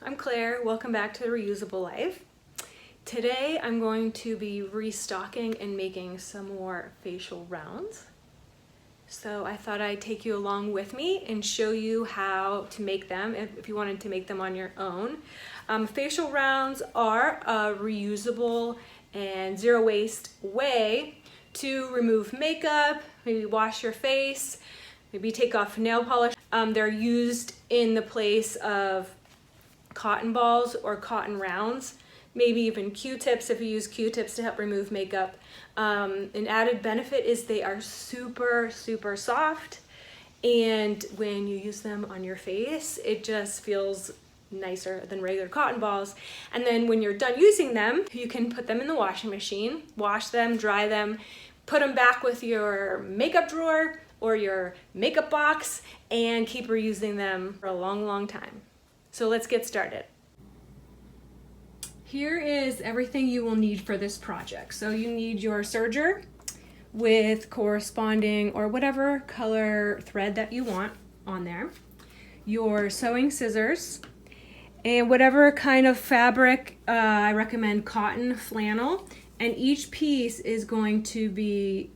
I'm Claire. Welcome back to The Reusable Life. Today I'm going to be restocking and making some more facial rounds. So I thought I'd take you along with me and show you how to make them if you wanted to make them on your own. Facial rounds are a reusable and zero waste way to remove makeup, maybe wash your face, maybe take off nail polish. They're used in the place of cotton balls or cotton rounds, maybe even Q-tips if you use Q-tips to help remove makeup. An added benefit is they are super soft, and when you use them on your face, it just feels nicer than regular cotton balls. And then when you're done using them, you can put them in the washing machine, wash them, dry them, put them back with your makeup drawer or your makeup box, and keep reusing them for a long time. So let's get started. Here is everything you will need for this project. So you need your serger with corresponding or whatever color thread that you want on there, your sewing scissors, and whatever kind of fabric. I recommend cotton, flannel, and each piece is going to be,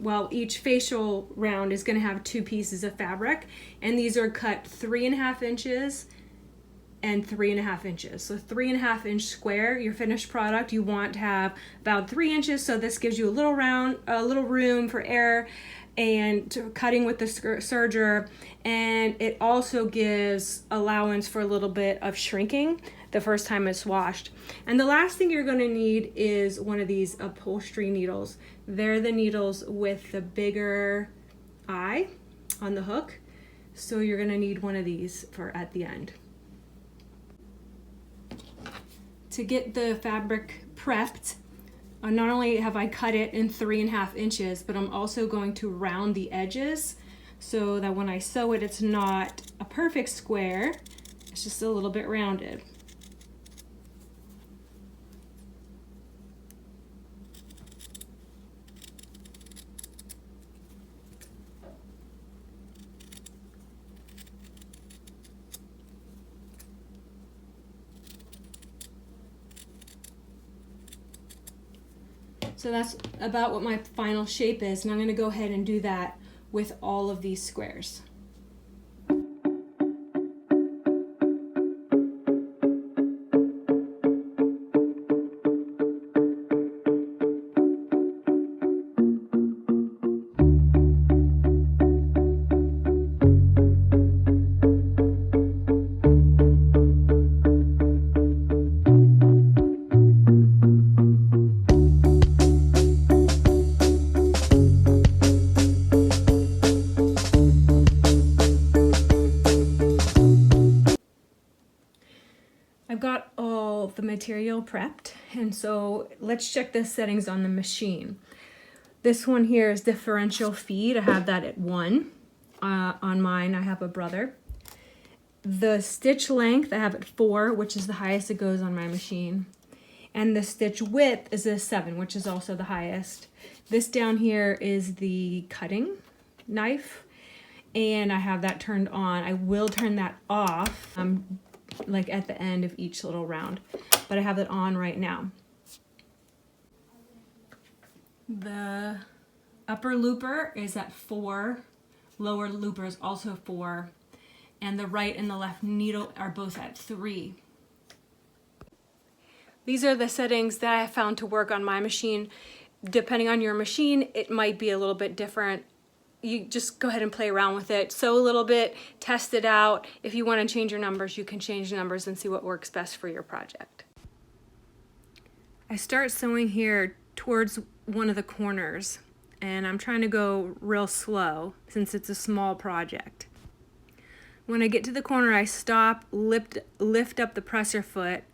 well, each facial round is going to have 2 pieces of fabric, and these are cut 3.5 inches and 3.5 inches. So 3.5 inch square, your finished product, you want to have about 3 inches. So this gives you a little room for air and cutting with the serger. And it also gives allowance for a little bit of shrinking the first time it's washed. And the last thing you're going to need is one of these upholstery needles. They're the needles with the bigger eye on the hook. So you're going to need one of these for at the end. To get the fabric prepped, not only have I cut it in 3.5 inches, but I'm also going to round the edges so that when I sew it, it's not a perfect square, it's just a little bit rounded. So that's about what my final shape is, and I'm going to go ahead and do that with all of these squares. I've got all the material prepped, and so let's check the settings on the machine. This one here is differential feed. I have that at 1. On mine, I have a brother. The stitch length, I have at 4, which is the highest it goes on my machine. And the stitch width is a 7, which is also the highest. This down here is the cutting knife, and I have that turned on. I will turn that off like at the end of each little round, but I have it on right now. The upper looper is at 4, lower looper is also 4, and the right and the left needle are both at 3. These are the settings that I found to work on my machine. Depending on your machine, it might be a little bit different. You just go ahead and play around with it, sew a little bit, test it out. If you want to change your numbers, you can change the numbers and see what works best for your project. I start sewing here towards one of the corners, and I'm trying to go real slow since it's a small project. When I get to the corner, I stop, lift up the presser foot,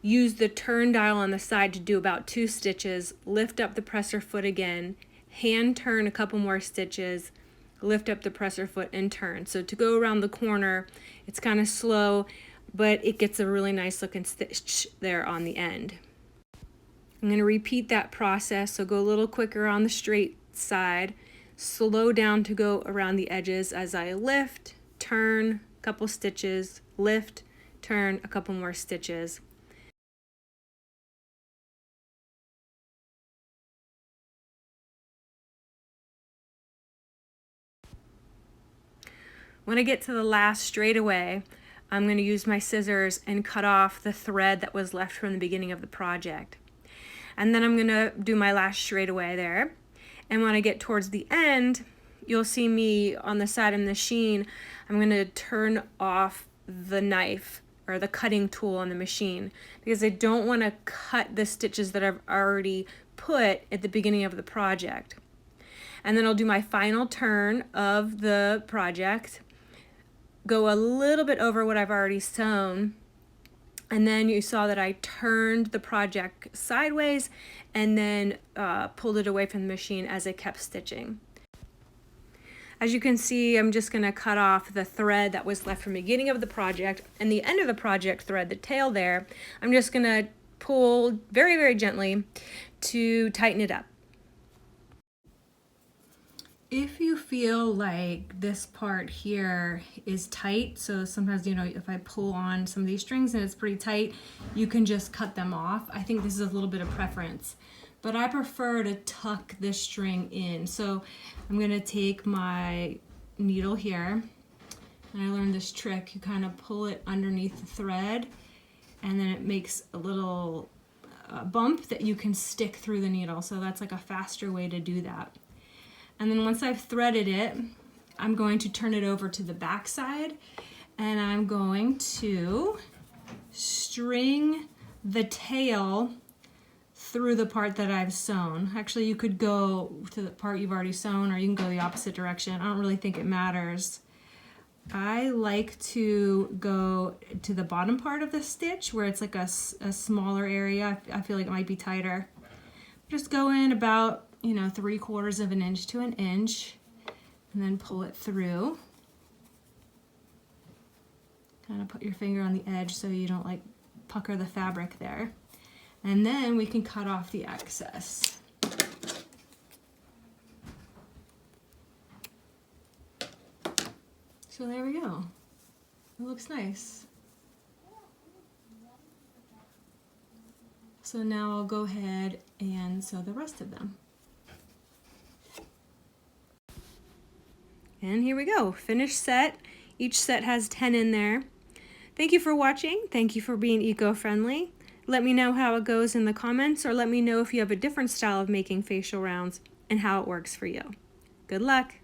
use the turn dial on the side to do about 2 stitches, lift up the presser foot again, hand turn a couple more stitches, lift up the presser foot and turn. So to go around the corner, it's kind of slow, but it gets a really nice looking stitch there on the end. I'm going to repeat that process, so go a little quicker on the straight side, slow down to go around the edges as I lift, turn, couple stitches, lift, turn a couple more stitches. When I get to the last straightaway, I'm going to use my scissors and cut off the thread that was left from the beginning of the project. And then I'm going to do my last straightaway there. And when I get towards the end, you'll see me on the side of the machine. I'm going to turn off the knife or the cutting tool on the machine because I don't want to cut the stitches that I've already put at the beginning of the project. And then I'll do my final turn of the project, go a little bit over what I've already sewn, and then you saw that I turned the project sideways and then pulled it away from the machine as I kept stitching. As you can see, I'm just going to cut off the thread that was left from the beginning of the project, and the end of the project thread, the tail there, I'm just going to pull very, very gently to tighten it up. If you feel like this part here is tight, so sometimes, you know, if I pull on some of these strings and it's pretty tight, you can just cut them off. I think this is a little bit of preference, but I prefer to tuck this string in. So I'm gonna take my needle here, and I learned this trick. You kind of pull it underneath the thread, and then it makes a little bump that you can stick through the needle. So that's like a faster way to do that. And then once I've threaded it, I'm going to turn it over to the back side, and I'm going to string the tail through the part that I've sewn. Actually, you could go to the part you've already sewn, or you can go the opposite direction. I don't really think it matters. I like to go to the bottom part of the stitch where it's like a smaller area. I feel like it might be tighter. Just go in about, you know, 3/4 of an inch to an inch, and then pull it through. Kind of put your finger on the edge so you don't like pucker the fabric there. And then we can cut off the excess. So there we go. It looks nice. So now I'll go ahead and sew the rest of them. And here we go, finished set. Each set has 10 in there. Thank you for watching. Thank you for being eco-friendly. Let me know how it goes in the comments, or let me know if you have a different style of making facial rounds and how it works for you. Good luck.